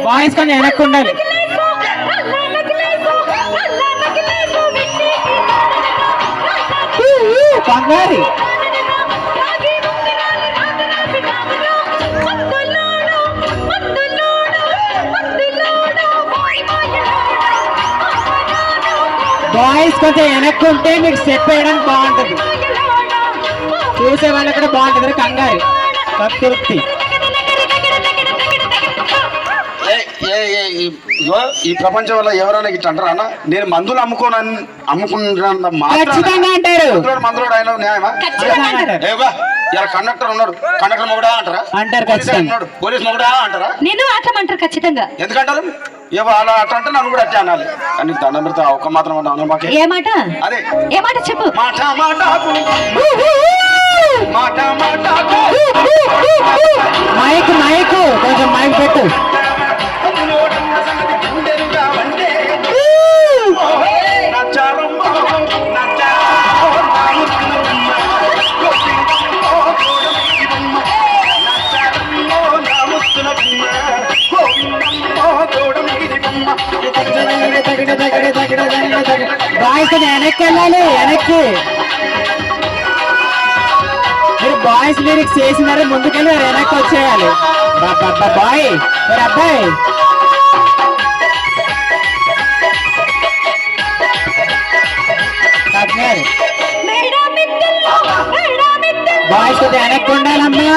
Boys కొంచెం వెనక్కి ఉండాలి. బంగారి బాయ్స్ కొంచెం వెనక్కి ఉంటే మీకు స్టెప్ వేయడానికి బాగుంటుంది, చూసే వాళ్ళకి కూడా బాగుంటుంది. కంగారు సంతృప్తి. ఈ ప్రపంచంలో ఎవరైనా ఇట్లా అంటారా అన్న? నేను మందులు అమ్ముకున్నా ఖచ్చితంగా అంటారు. మందులో ఆయన న్యాయమా? ఇలా కండక్టర్ ఉన్నాడు, కండక్టర్ మొగుడా అంటారా? అంటారు ఖచ్చితంగా. పోలీస్ మొగుడా అంటారా? నేను అట్లమంటారు ఖచ్చితంగా. ఎందుకంటారు? ఏవో అలా అట్లా అంటే నన్ను కూడా అట్టే అనాలి. కానీ దండం పెడతా ఒక్క మాత్రం మాకే ఏ మాట? అదే ఏ మాట చెప్పు. మాట మాట మాట మాట మైక్ మైక్ కొంచెం మైక్ పెట్టు. బాయ్స్ వెనక్కి వెళ్ళాలి, వెనక్కి. మీరు బాయ్స్ లిరిక్స్ చేసినారు, ముందుకెళ్ళి మీరు వెనక్కి వచ్చేయాలి. బాయ్ మీరు అబ్బాయి బాయ్స్ కొంచెం వెనక్కి ఉండాలమ్మా.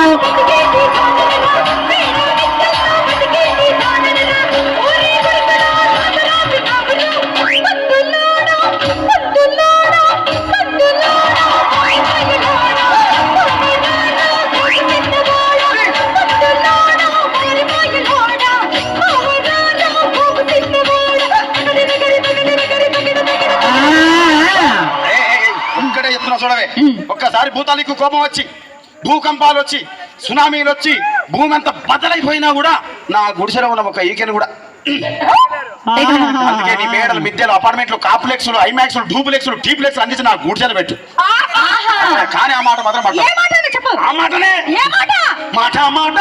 చూడవే, ఒక్కసారి భూతానికి కోపం వచ్చి, భూకంపాలు వచ్చి, సునామీలు వచ్చి, భూమి అంతా బద్దలైపోయినా కూడా నా గుడిసెలో ఉన్న ఒక ఈకెను కూడా. అందుకే నీ మేడలు, మిద్దెలు, అపార్ట్మెంట్లు, కాంప్లెక్స్లు, ఐమాక్స్లు, డూప్లెక్స్లు, టీప్లెక్స్లు అందించి నా గుడిసెలు పెట్టు. కానీ ఆ మాట మాత్రం ఆ మాటనే మాట మాట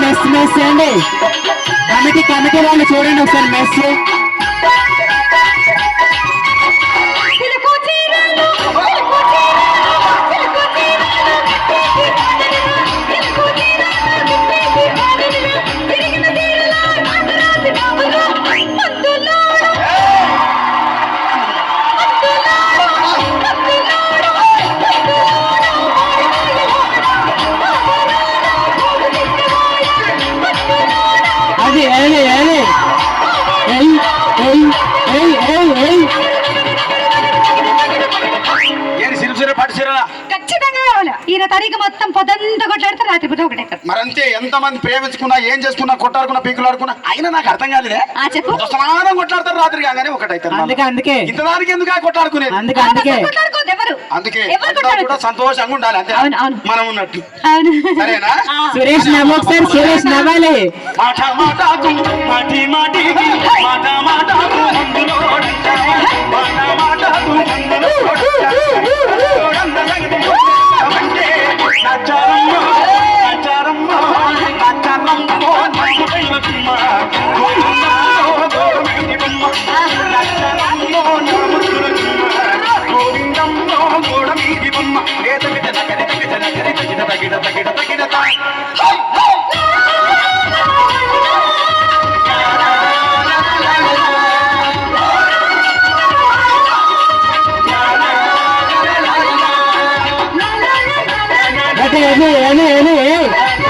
మెస్ మెస్ అండి. కమిటీ వాళ్ళు చూడండి ఒకసారి మెస్. ఈయన తారీఖు మొత్తం పొద్దంతా కొట్లాడితే రాత్రి పూట ఒకటే. మరంతే, ఎంత మంది ప్రేమించుకున్నా, ఏం చేసుకున్నా, కొట్టాడుకున్నా, పీకులాడుకున్నా, అయినా నాకు అర్థం కాలేదే. చెప్పు. సమానం కొట్లాడతారు రాత్రి కాగానే ఒకటైతారు. అందుకే ఇంత దానికి ఎందుకు కొట్లాడుకునేది? అందుకే కూడా సంతోషంగా ఉండాలి. అంతే మనం ఉన్నట్టు. సరేనా? సురేష్ నవ్వు ఒకసారి, సురేష్ నవ్వాలి. మాట మాటకు మాటి మాటికి మాట మాటకు మాట మాటకు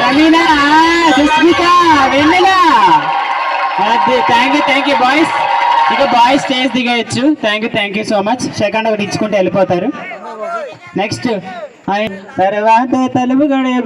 Ramina, Sushmita, Vennela. Thank you boys. ఇక బాయ్స్ స్టేజ్ దిగేయచ్చు. Thank you so much. Second ఒకటి ఇచ్చుకుంటే వెళ్ళిపోతారు. నెక్స్ట్ తర్వాత తలుపు గడియ